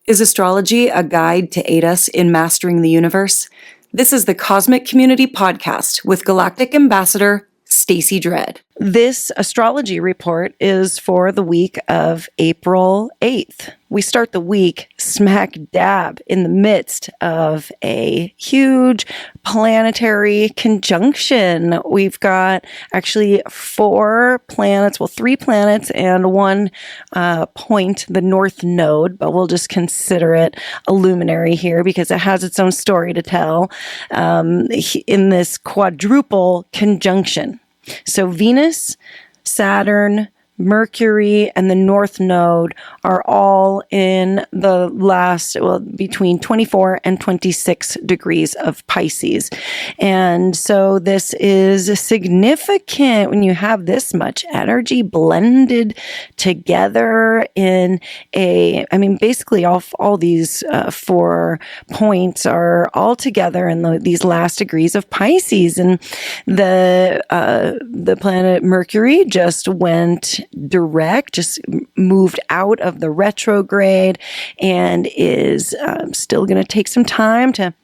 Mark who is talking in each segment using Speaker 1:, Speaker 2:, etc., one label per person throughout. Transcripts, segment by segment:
Speaker 1: Is astrology a guide to aid us in mastering the universe? This is the Cosmic Community Podcast with Galactic Ambassador Stacey Dredd. This astrology report is for the week of April 8th. We start the week smack dab in the midst of a huge planetary conjunction. We've got actually 4 planets, well, 3 planets and 1 point, the North Node, but we'll just consider it a luminary here because it has its own story to tell in this quadruple conjunction. So Venus, Saturn, Mercury, and the North Node are all in the between 24 and 26 degrees of Pisces. And so this is significant when you have this much energy blended together in basically all these 4 points are all together in these last degrees of Pisces. And the planet Mercury just went direct, just moved out of the retrograde and is still going to take some time to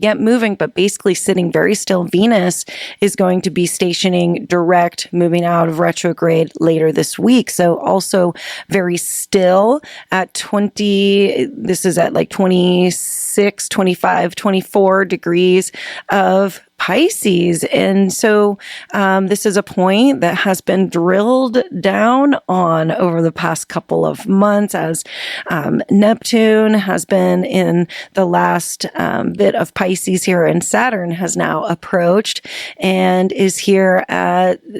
Speaker 1: get moving, but basically sitting very still. Venus is going to be stationing direct, moving out of retrograde later this week. So also very still at 20, this is at like 26, 25, 24 degrees of Pisces. And so this is a point that has been drilled down on over the past couple of months as Neptune has been in the last bit of Pisces here, and Saturn has now approached and is here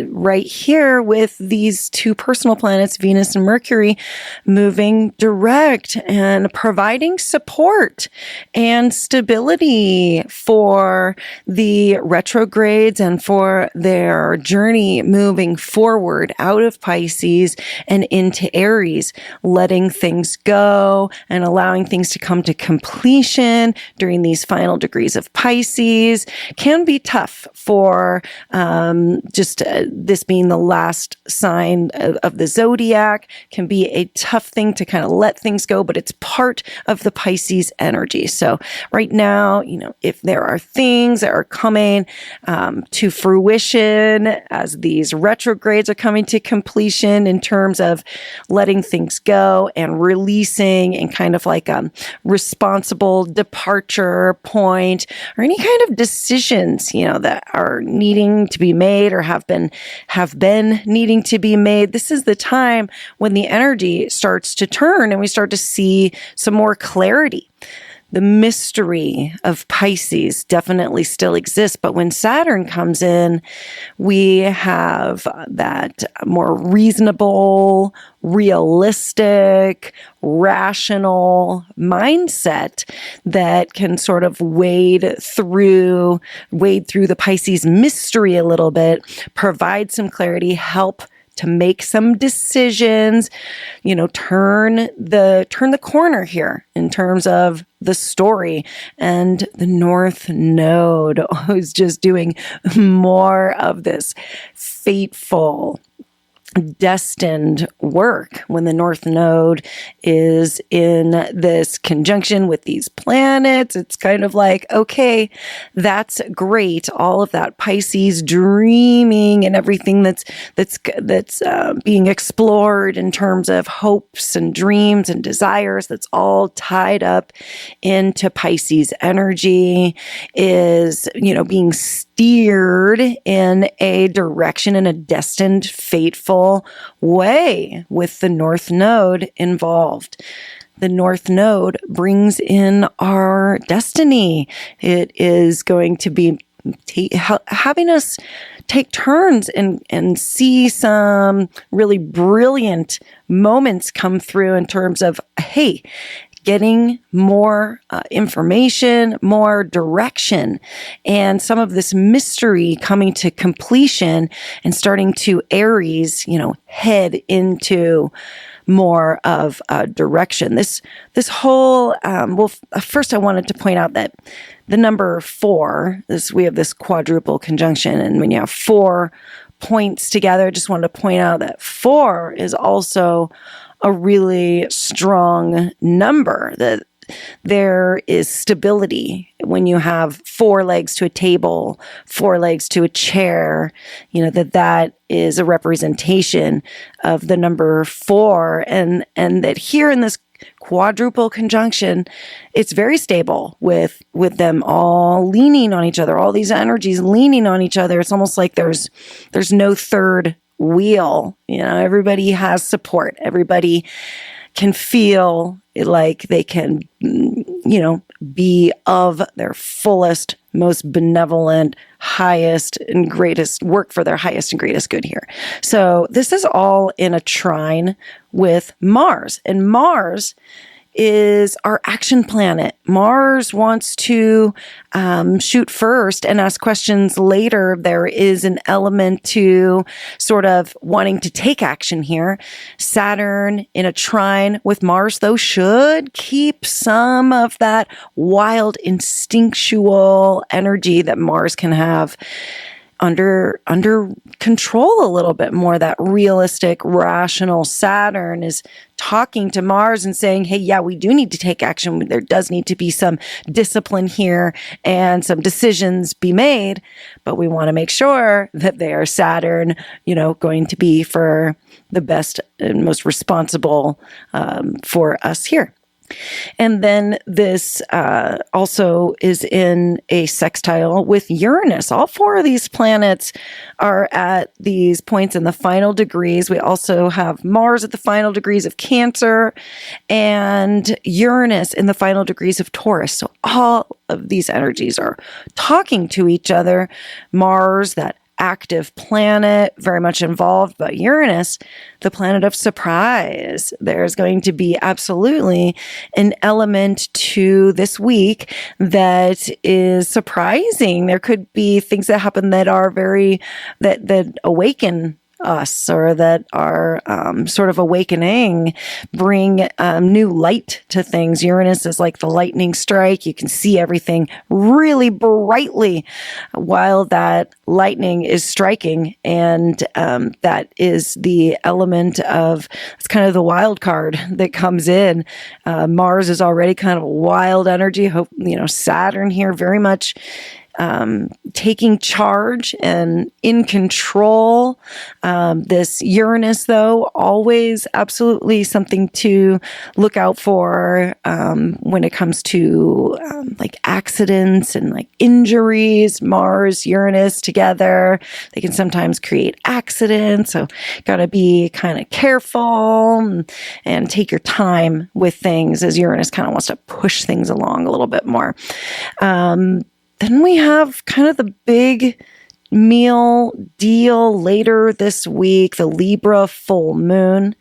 Speaker 1: right here with these 2 personal planets, Venus and Mercury, moving direct and providing support and stability for the retrogrades and for their journey moving forward out of Pisces and into Aries, letting things go and allowing things to come to completion during these final degrees of Pisces can be tough for this being the last sign of the zodiac, can be a tough thing to kind of let things go, but it's part of the Pisces energy. So right now, if there are things that are coming to fruition as these retrogrades are coming to completion in terms of letting things go and releasing and kind of like a responsible departure point or any kind of decisions, that are needing to be made or have been needing to be made. This is the time when the energy starts to turn and we start to see some more clarity. The mystery of Pisces definitely still exists, but when Saturn comes in, we have that more reasonable, realistic, rational mindset that can sort of wade through the Pisces mystery a little bit, provide some clarity, help to make some decisions, turn the corner here in terms of the story. And the North Node is just doing more of this fateful, destined work when the North Node is in this conjunction with these planets. It's kind of like, okay, that's great. All of that Pisces dreaming and everything that's being explored in terms of hopes and dreams and desires, that's all tied up into Pisces energy is, being steered in a direction, in a destined, fateful way with the North Node involved. The North Node brings in our destiny. It is going to be having us take turns and see some really brilliant moments come through in terms of, hey, getting more information, more direction, and some of this mystery coming to completion and starting to Aries, head into more of a direction. This whole, first I wanted to point out that the number 4, we have this quadruple conjunction, and when you have 4 points together, I just wanted to point out that 4 is also a really strong number, that there is stability when you have 4 legs to a table, 4 legs to a chair, that is a representation of the number 4, and that here in this quadruple conjunction, it's very stable with them all leaning on each other, all these energies leaning on each other. It's almost like there's no third wheel. Everybody has support. Everybody can feel like they can, be of their fullest, most benevolent, highest and greatest, work for their highest and greatest good here. So this is all in a trine with Mars, and Mars is our action planet. Mars wants to shoot first and ask questions later. There is an element to sort of wanting to take action here. Saturn in a trine with Mars, though, should keep some of that wild, instinctual energy that Mars can have under control a little bit more. That realistic, rational Saturn is talking to Mars and saying, hey, yeah, we do need to take action. There does need to be some discipline here and some decisions be made, but we want to make sure that they are Saturn, going to be for the best and most responsible for us here. And then this also is in a sextile with Uranus. All 4 of these planets are at these points in the final degrees. We also have Mars at the final degrees of Cancer and Uranus in the final degrees of Taurus. So all of these energies are talking to each other. Mars, that active planet, very much involved, but Uranus, the planet of surprise. There's going to be absolutely an element to this week that is surprising. There could be things that happen that are that awaken us, or that are sort of awakening, bring new light to things. Uranus is like the lightning strike. You can see everything really brightly while that lightning is striking, and that is the element of, it's kind of the wild card that comes in. Mars is already kind of a wild energy. Saturn here very much taking charge and in control. This Uranus, though, always absolutely something to look out for when it comes to like accidents and like injuries. Mars, Uranus together, they can sometimes create accidents. So got to be kind of careful and take your time with things, as Uranus kind of wants to push things along a little bit more. Then we have kind of the big meal deal later this week, the Libra full moon.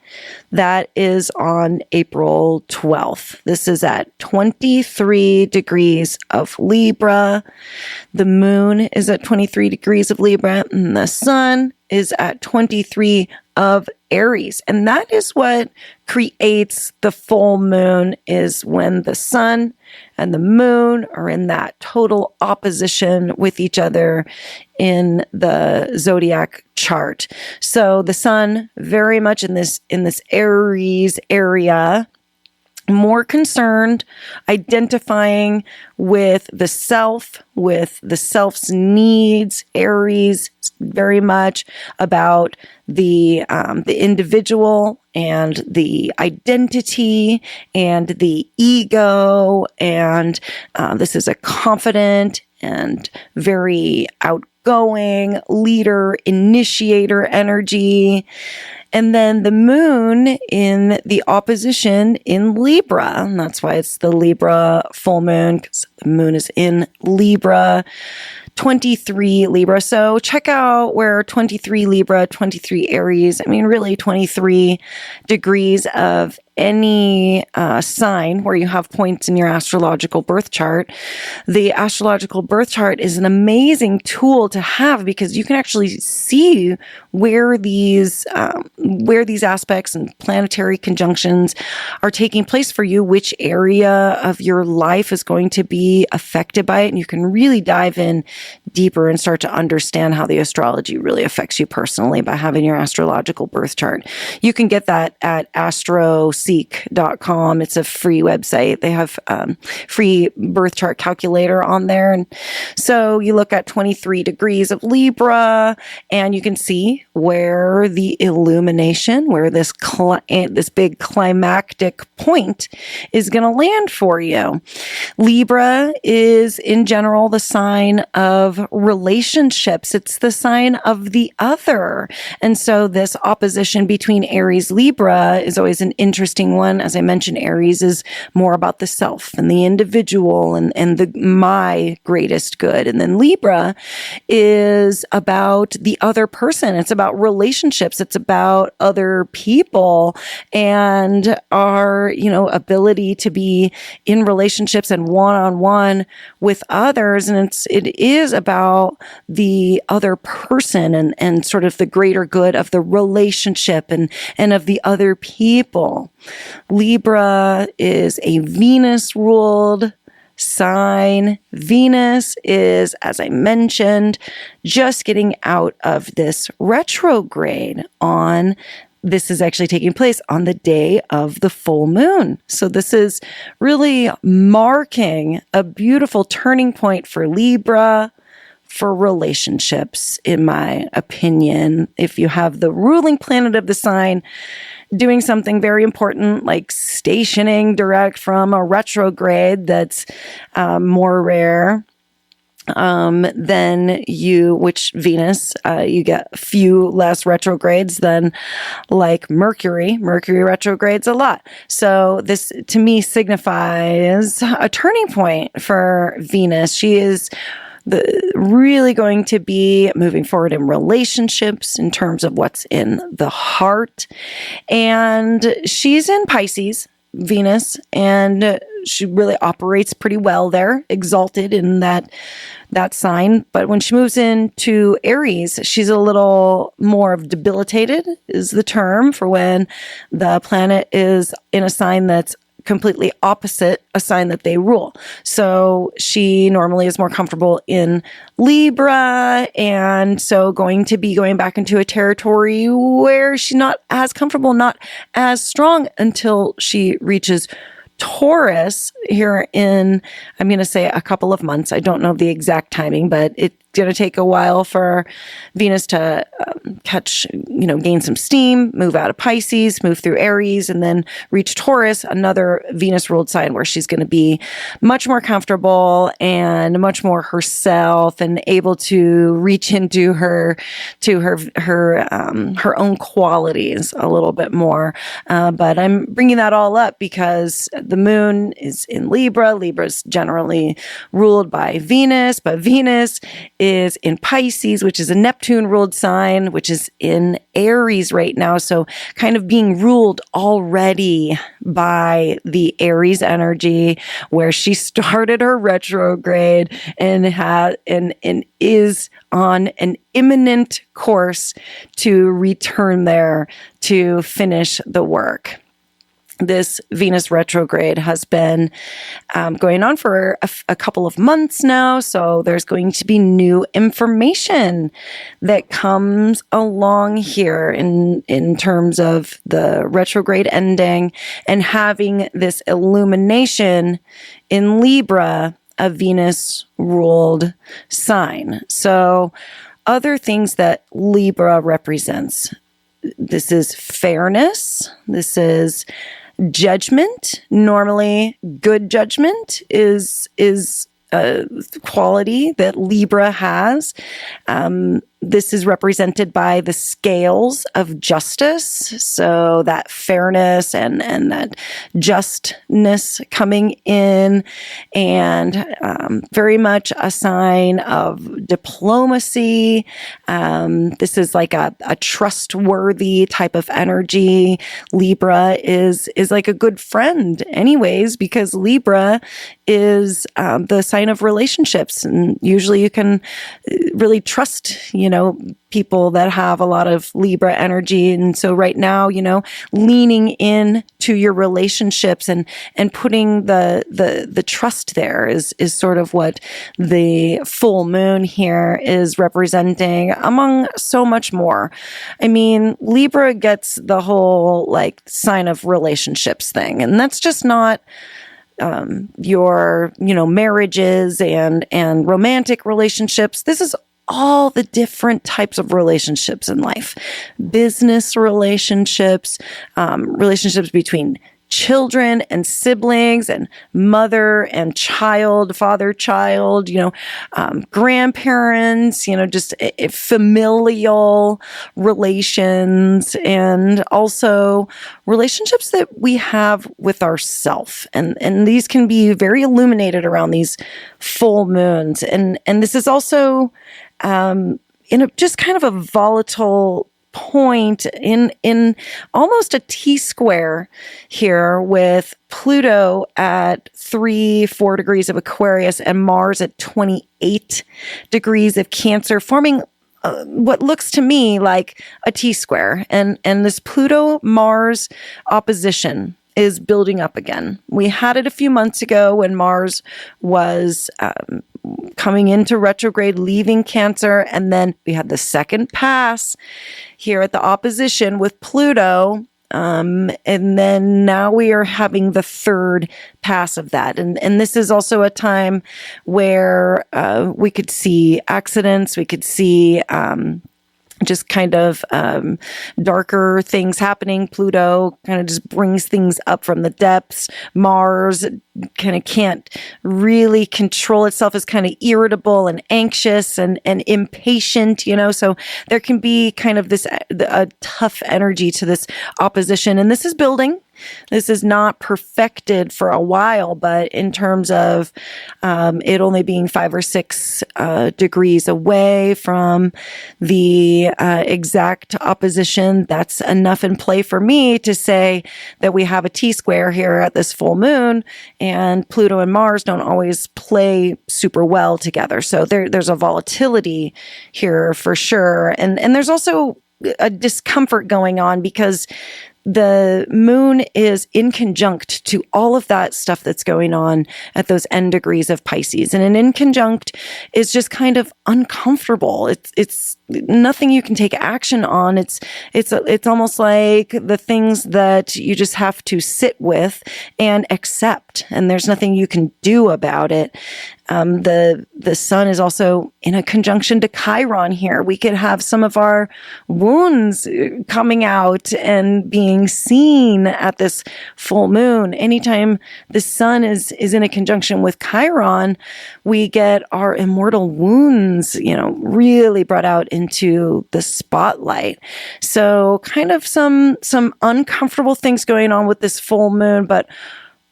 Speaker 1: That is on April 12th. This is at 23 degrees of Libra. The moon is at 23 degrees of Libra, and the sun is at 23 of Aries. And that is what creates the full moon, is when the sun and the moon are in that total opposition with each other in the zodiac chart. So the sun very much in this Aries area, more concerned identifying with the self, with the self's needs. Aries very much about the individual and the identity and the ego, and this is a confident and very outgoing leader, initiator energy. And then the moon in the opposition in Libra, and that's why it's the Libra full moon, because the moon is in Libra, 23 Libra. So check out where 23 Libra, 23 Aries, really 23 degrees of any sign where you have points in your astrological birth chart. The astrological birth chart is an amazing tool to have, because you can actually see where these where these aspects and planetary conjunctions are taking place for you, which area of your life is going to be affected by it. And you can really dive in deeper and start to understand how the astrology really affects you personally by having your astrological birth chart. You can get that at astroseek.com. It's a free website. They have free birth chart calculator on there. And so you look at 23 degrees of Libra, and you can see where the illumination, where this big climactic point is going to land for you. Libra is in general the sign of relationships. It's the sign of the other. And so this opposition between Aries Libra is always an interesting one. As I mentioned, Aries is more about the self and the individual and my greatest good. And then Libra is about the other person. It's about relationships. It's about other people and our, ability to be in relationships and one-on-one with others. And it is about the other person and sort of the greater good of the relationship and of the other people. Libra is a Venus-ruled sign. Venus is, as I mentioned, just getting out of this retrograde this is actually taking place on the day of the full moon. So this is really marking a beautiful turning point for Libra, for relationships, in my opinion. If you have the ruling planet of the sign doing something very important, like stationing direct from a retrograde that's more rare, then which Venus, you get a few less retrogrades than like Mercury. Mercury retrogrades a lot. So this to me signifies a turning point for Venus. She is really going to be moving forward in relationships in terms of what's in the heart. And she's in Pisces, Venus, and she really operates pretty well there, exalted in that sign. But when she moves into Aries, she's a little more debilitated, is the term for when the planet is in a sign that's completely opposite a sign that they rule. So she normally is more comfortable in Libra, and so going to be going back into a territory where she's not as comfortable, not as strong until she reaches Taurus here in, I'm going to say, a couple of months. I don't know the exact timing, but it's going to take a while for Venus to gain some steam, move out of Pisces, move through Aries, and then reach Taurus, another Venus-ruled sign where she's going to be much more comfortable and much more herself and able to reach into her own qualities a little bit more. But I'm bringing that all up because the moon is in Libra. Libra is generally ruled by Venus, but Venus is in Pisces, which is a Neptune-ruled sign, which is in Aries right now. So kind of being ruled already by the Aries energy, where she started her retrograde and is on an imminent course to return there to finish the work. This Venus retrograde has been going on for a couple of months now, so there's going to be new information that comes along here in terms of the retrograde ending and having this illumination in Libra, a Venus-ruled sign. So other things that Libra represents. This is fairness. This is judgment. Normally, good judgment is a quality that Libra has. This is represented by the scales of justice. So that fairness and that justness coming in, and very much a sign of diplomacy. This is like a trustworthy type of energy. Libra is like a good friend anyways, because Libra is the sign of relationships. And usually you can really trust, people that have a lot of Libra energy. And so right now, leaning in to your relationships and putting the trust there is sort of what the full moon here is representing, among so much more. I mean, Libra gets the whole like sign of relationships thing, and that's just not your marriages and romantic relationships. This is all the different types of relationships in life: business relationships, relationships between children and siblings, and mother and child, father, child, grandparents, just familial relations, and also relationships that we have with ourself. And these can be very illuminated around these full moons. And this is also in just kind of a volatile point in almost a T-square here, with Pluto at 3-4 degrees of Aquarius and Mars at 28 degrees of Cancer, forming what looks to me like a T-square. And this Pluto-Mars opposition is building up again. We had it a few months ago when Mars was coming into retrograde, leaving Cancer, and then we had the second pass here at the opposition with Pluto. And then now we are having the third pass of that. And this is also a time where we could see accidents, we could see just kind of darker things happening. Pluto kind of just brings things up from the depths. Mars kind of can't really control itself, is kind of irritable and anxious and impatient, so there can be kind of this a tough energy to this opposition. And this is building. This is not perfected for a while, but in terms of it only being 5 or 6 degrees away from the exact opposition, that's enough in play for me to say that we have a T-square here at this full moon, and Pluto and Mars don't always play super well together. So there's a volatility here for sure. And there's also a discomfort going on because the moon is in conjunct to all of that stuff that's going on at those N degrees of Pisces. And an inconjunct is just kind of uncomfortable. It's nothing you can take action on. It's almost like the things that you just have to sit with and accept, and there's nothing you can do about it. The sun is also in a conjunction to Chiron here. We could have some of our wounds coming out and being seen at this full moon. Anytime the sun is in a conjunction with Chiron, we get our immortal wounds, really brought out into the spotlight. So kind of some uncomfortable things going on with this full moon, but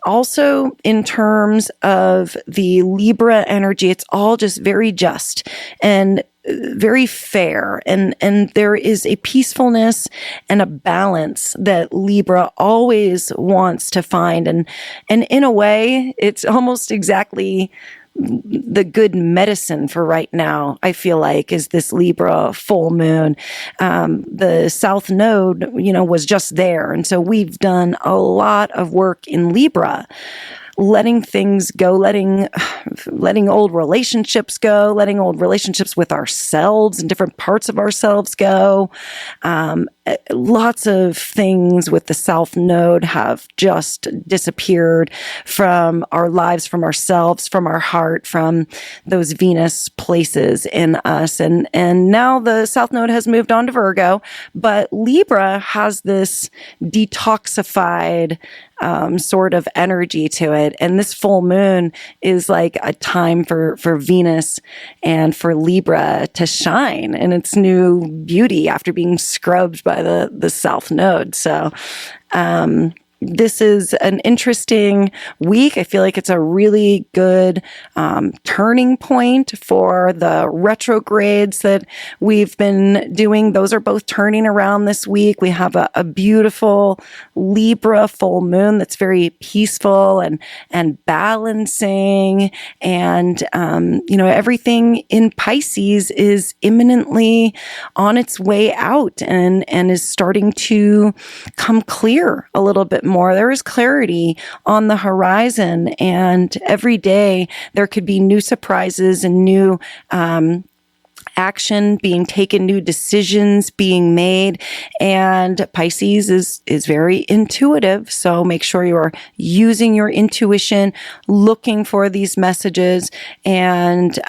Speaker 1: also in terms of the Libra energy, it's all just very just and very fair. And there is a peacefulness and a balance that Libra always wants to find. And in a way, it's almost exactly the good medicine for right now, I feel like, is this Libra full moon. The South Node, was just there. And so we've done a lot of work in Libra, letting things go, letting old relationships go, letting old relationships with ourselves and different parts of ourselves go. Lots of things with the South Node have just disappeared from our lives, from ourselves, from our heart, from those Venus places in us. And now the South Node has moved on to Virgo, but Libra has this detoxified sort of energy to it. And this full moon is like a time for Venus and for Libra to shine in its new beauty after being scrubbed by the South Node. So, this is an interesting week. I feel like it's a really good turning point for the retrogrades that we've been doing. Those are both turning around this week. We have a beautiful Libra full moon that's very peaceful and balancing. And, everything in Pisces is imminently on its way out and is starting to come clear a little bit more. There is clarity on the horizon, and every day there could be new surprises and new action being taken, new decisions being made. And Pisces is very intuitive. So make sure you're using your intuition, looking for these messages, and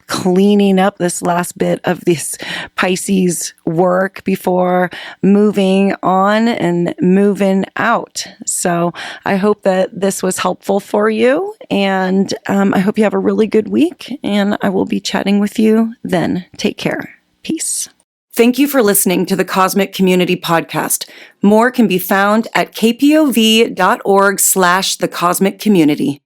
Speaker 1: cleaning up this last bit of this Pisces work before moving on and moving out. So I hope that this was helpful for you, and I hope you have a really good week, and I will be chatting with you then. Take care. Peace. Thank you for listening to the Cosmic Community Podcast. More can be found at kpov.org/thecosmiccommunity.